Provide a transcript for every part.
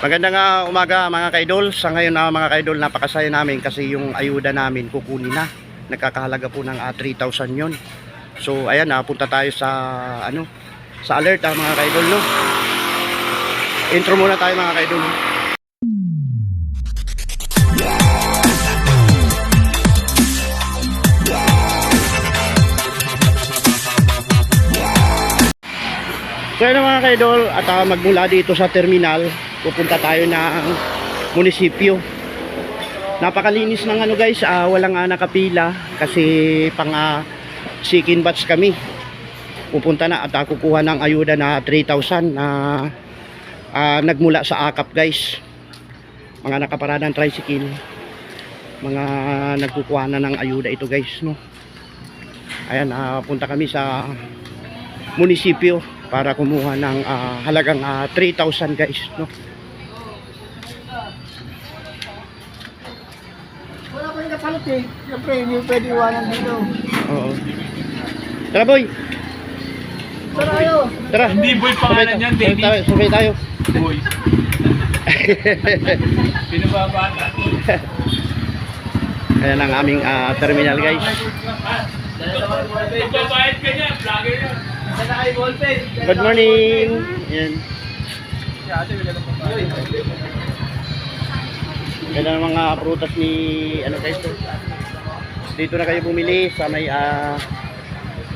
Magandang umaga mga kaidol. Sa ngayon mga kaidol, napakasaya namin kasi yung ayuda namin kukunin na. Nagkakahalaga po ng 3,000 yon. So ayan, punta tayo sa sa alert mga kaidol, no. Intro muna tayo mga kaidol. So yun mga kaidol, at magmula dito sa terminal, pupunta tayo ng munisipyo. Napakalinis ng guys, walang nakapila kasi pang chicken batch kami. Pupunta na at kukuha ng ayuda na 3,000 na nagmula sa AKAP guys. Mga nakaparadang tricycle, mga nagkukuha na ng ayuda ito guys, no. Ayan, punta kami sa munisipyo para kumuha ng halagang 3,000 guys, no. Wala pa yung kapalit eh. Siyempre, hindi pwede iwanan dito. Oo. Tara boy. Tara kayo. Tara. Hindi boy pangalan yan, Dennis. Sabay tayo. Boy. Pinababata. Ayan ang aming terminal guys. Magbabayad ka niya, vlogger yan. Good morning. Ayan. Yan ang mga prutas ni guys, to. Dito na kayo bumili sa may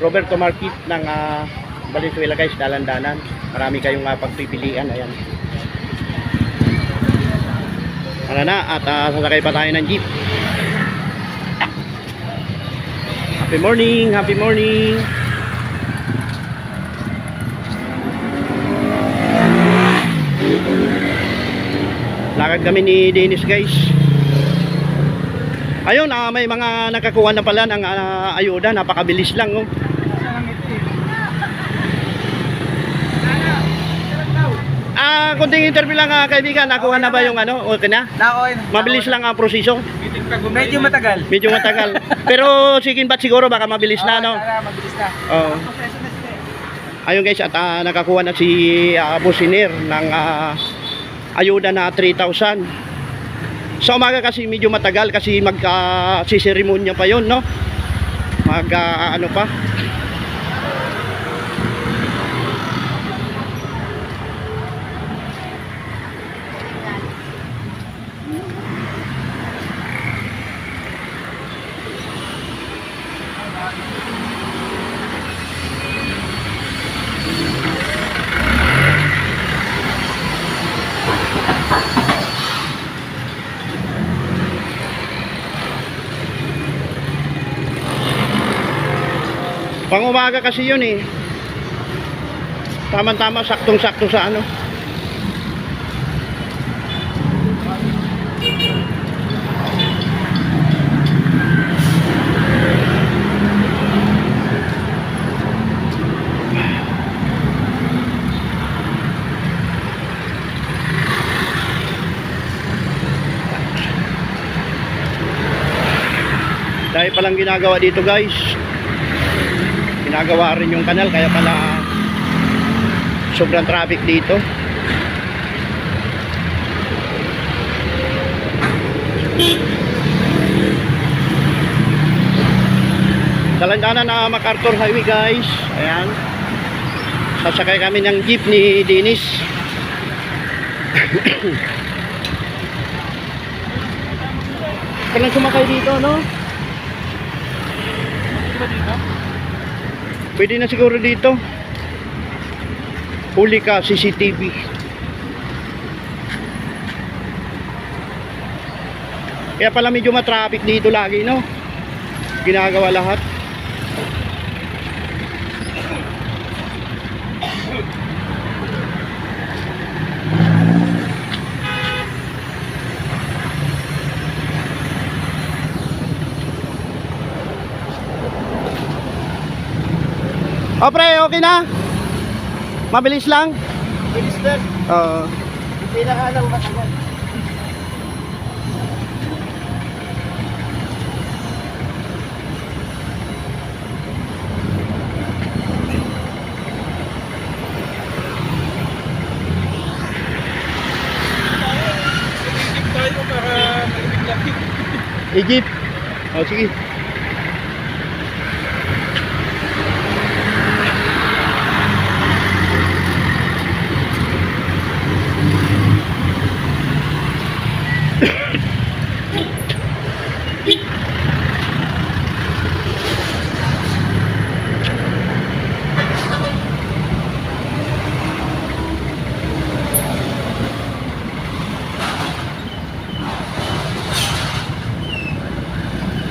Roberto Market ng Valenzuela guys, dalan-danan. Marami kayong pagpipilian. Ayan. Ano na, at sasakay pa tayo ng jeep. Happy morning, happy morning. Lakad kami ni Dennis guys. Ayun, may mga nakakuha na pala ng ayuda. Napakabilis lang, oh. Kunting interview lang kaibigan. Nakuha na ba yung okay na? Mabilis lang ang proseso. Medyo matagal. Medyo matagal. Pero chicken batch siguro baka mabilis na, no? Mabilis na. Oo. Ayun guys, at nakakuha na si Businer ng ayuda na 3,000. Sa umaga kasi medyo matagal kasi siserimonya pa yon, no? Pa. Pang umaga kasi yun eh. Tama-tama, saktong-sakto sa Dahil palang ginagawa dito guys, ginagawa rin yung kanal, kaya pala sobrang traffic dito. Dalan-danan na MacArthur Highway guys. Ayan, sasakay kami ng jeep ni Dennis. Kailan sumakay dito, no? Pwede na siguro dito. Huli ka, CCTV. Kaya pala medyo matraffic dito lagi, no? Ginagawa lahat. O pre, okay na? Mabilis lang? Mabilis na. Oo. Pinakalang matagal. Egypt. O, sige.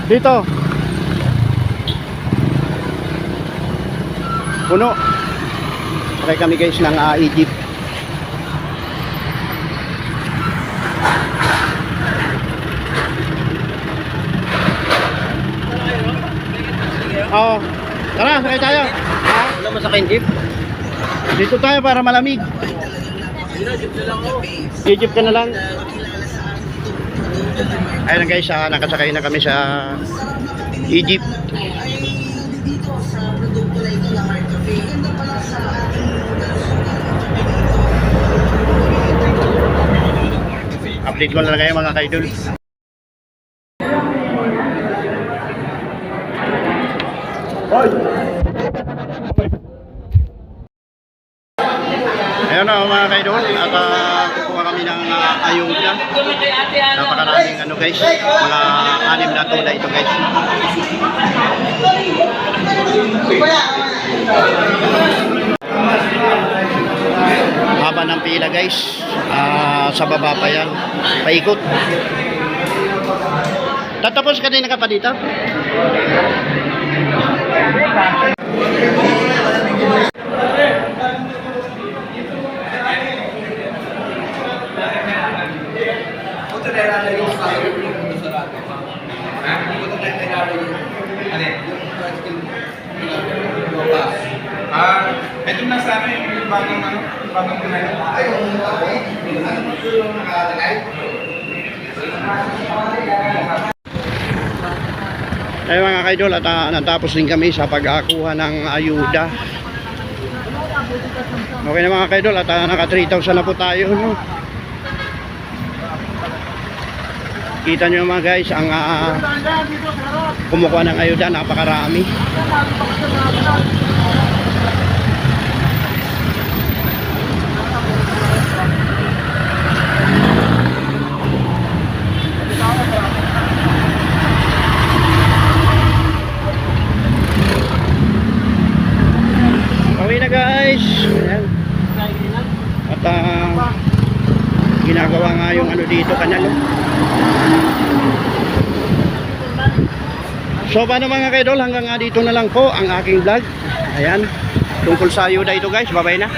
Dito. Puno. Pakay kami guys ng Egypt. Oo. Tara, sakay tayo. Wala mo sa jeep? Dito tayo para malamig. Egypt ka na lang. Ayun na guys, nakasakay na kami sa Egypt. Update ko na lang kayo mga kaidol. Ayun na mga kaidol, at kukuha kami ng ayuda. Napakaraming ano guys, mga 6 na tula ito guys. Haba ng pila guys, sa baba pa yan, paikot. Tatapos ka din ka pa dito? Ito na sa amin yung bagong kunain. Ay mga kaidol, at natapos din kami sa pag-akuha ng ayuda. Okay na mga kaidol, at naka 3,000 na po tayo, no? Kita nyo mga guys, ang kumukuha ng ayuda, napakarami. Okay na guys. Ayan. At ginagawa nga yung ano dito kanal. So paano mga kaidol, hanggang dito na lang po ang aking vlog. Ayan, tungkol sa ayuda ito guys. Bye bye na.